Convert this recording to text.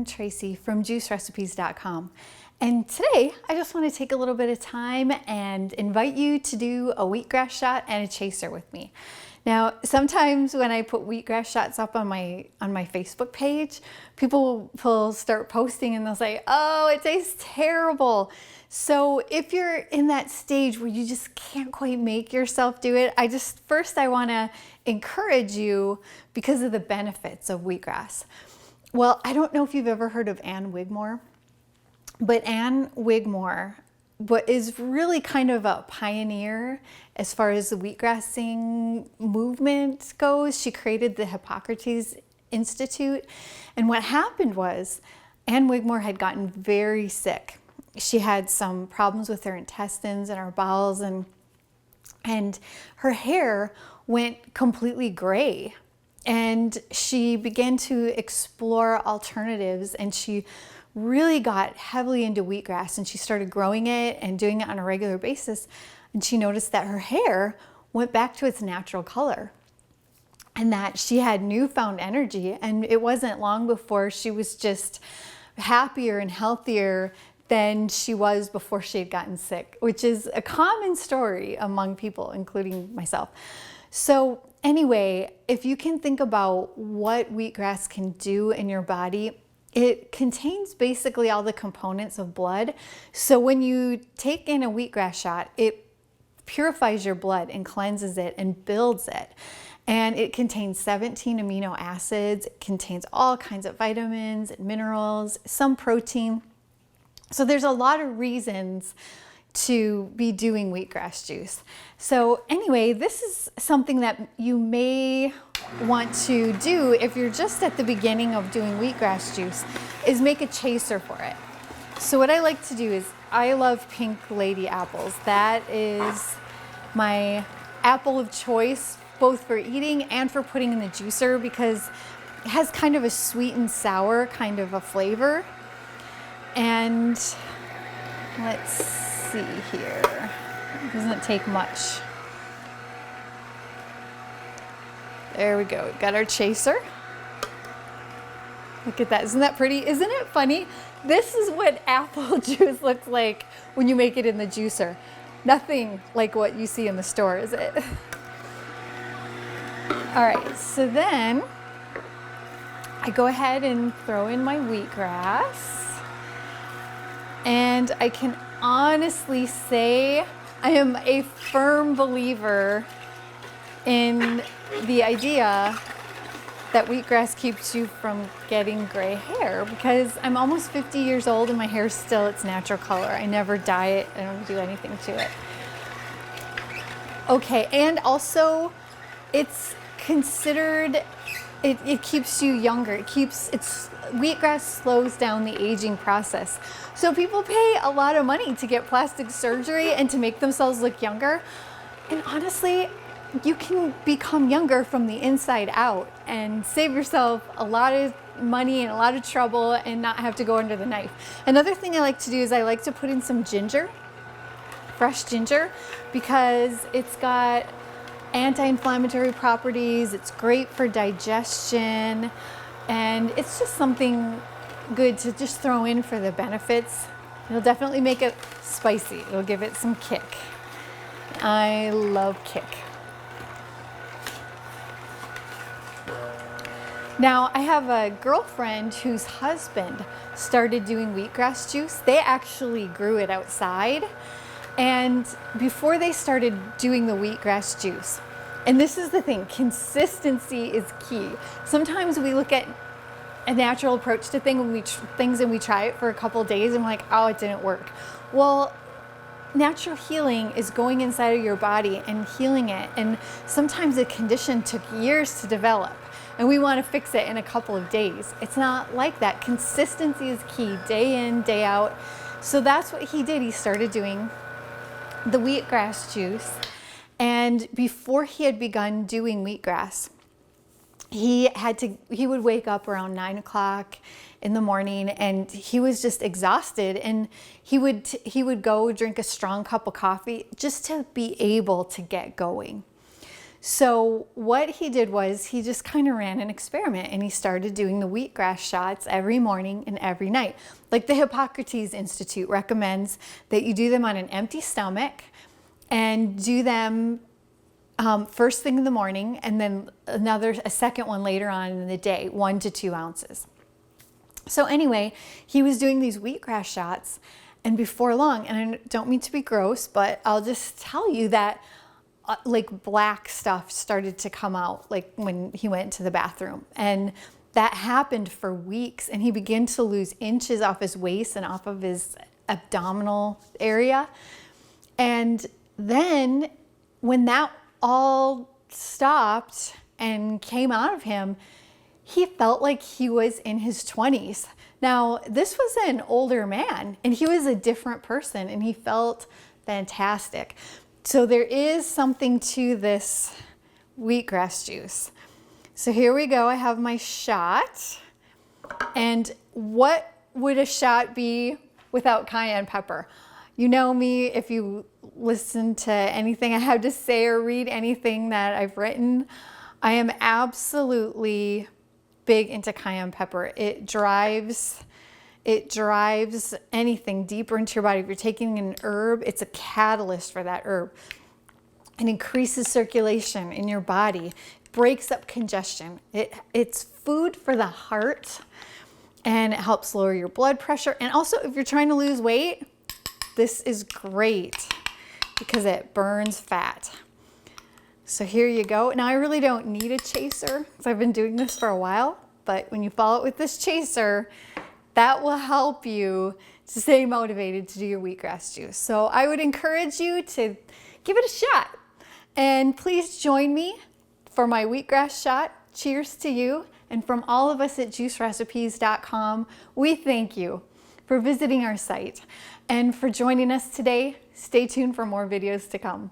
I'm Tracy from juicerecipes.com, and today I just want to take a little bit of time and invite you to do a wheatgrass shot and a chaser with me. Now, sometimes when I put wheatgrass shots up on my Facebook page, people will start posting and they'll say, "Oh, it tastes terrible." So if you're in that stage where you just can't quite make yourself do it, I want to encourage you because of the benefits of wheatgrass. Well, I don't know if you've ever heard of Ann Wigmore, but Ann Wigmore is really kind of a pioneer as far as the wheatgrassing movement goes. She created the Hippocrates Institute. And what happened was Ann Wigmore had gotten very sick. She had some problems with her intestines and her bowels, and her hair went completely gray. And she began to explore alternatives, and she really got heavily into wheatgrass, and she started growing it and doing it on a regular basis. And she noticed that her hair went back to its natural color and that she had newfound energy. And it wasn't long before she was just happier and healthier than she was before she had gotten sick, which is a common story among people, including myself. So anyway, if you can think about what wheatgrass can do in your body, it contains basically all the components of blood. So when you take in a wheatgrass shot, it purifies your blood and cleanses it and builds it. And it contains 17 amino acids. It contains all kinds of vitamins and minerals, some protein. So there's a lot of reasons to be doing wheatgrass juice. So anyway, this is something that you may want to do if you're just at the beginning of doing wheatgrass juice, is make a chaser for it. So what I like to do is, I love pink lady apples. That is my apple of choice, both for eating and for putting in the juicer, because it has kind of a sweet and sour kind of a flavor. And let's see here, it doesn't take much. There we go, we've got our chaser. Look at that, isn't that pretty? Isn't it funny? This is what apple juice looks like when you make it in the juicer. Nothing like what you see in the store, is it? All right, so then I go ahead and throw in my wheatgrass. And I can honestly say I am a firm believer in the idea that wheatgrass keeps you from getting gray hair, because I'm almost 50 years old and my hair is still its natural color. I never dye it, I don't do anything to it. Okay, and also it's considered, it keeps you younger. Wheatgrass slows down the aging process. So people pay a lot of money to get plastic surgery and to make themselves look younger. And honestly, you can become younger from the inside out and save yourself a lot of money and a lot of trouble and not have to go under the knife. Another thing I like to do is I like to put in some ginger, fresh ginger, because it's got anti-inflammatory properties. It's great for digestion. And it's just something good to just throw in for the benefits. It'll definitely make it spicy. It'll give it some kick. I love kick. Now, I have a girlfriend whose husband started doing wheatgrass juice. They actually grew it outside. And before they started doing the wheatgrass juice, and this is the thing, consistency is key. Sometimes we look at a natural approach to things and we try it for a couple days and we're like, oh, it didn't work. Well, natural healing is going inside of your body and healing it. And sometimes a condition took years to develop and we want to fix it in a couple of days. It's not like that. Consistency is key, day in, day out. So that's what he did. He started doing the wheatgrass juice. And before he had begun doing wheatgrass, he would wake up around 9 o'clock in the morning and he was just exhausted, and he would go drink a strong cup of coffee just to be able to get going. So what he did was he just kind of ran an experiment, and he started doing the wheatgrass shots every morning and every night. Like the Hippocrates Institute recommends that you do them on an empty stomach and do them first thing in the morning, and then a second one later on in the day, 1 to 2 ounces. So anyway, he was doing these wheatgrass shots, and before long, and I don't mean to be gross, but I'll just tell you that like black stuff started to come out, like when he went to the bathroom. And that happened for weeks, and he began to lose inches off his waist and off of his abdominal area. And then when that all stopped and came out of him, he felt like he was in his 20s. Now, this was an older man, and he was a different person, and he felt fantastic. So there is something to this wheatgrass juice. So here we go. I have my shot. And what would a shot be without cayenne pepper? You know me, if you listen to anything I have to say or read anything that I've written, I am absolutely big into cayenne pepper. It drives anything deeper into your body. If you're taking an herb, it's a catalyst for that herb. It increases circulation in your body, breaks up congestion. It's food for the heart, and it helps lower your blood pressure. And also, if you're trying to lose weight, this is great because it burns fat. So here you go. Now, I really don't need a chaser because I've been doing this for a while, but when you follow it with this chaser, that will help you to stay motivated to do your wheatgrass juice. So I would encourage you to give it a shot. And please join me for my wheatgrass shot. Cheers to you. And from all of us at juicerecipes.com, we thank you for visiting our site and for joining us today. Stay tuned for more videos to come.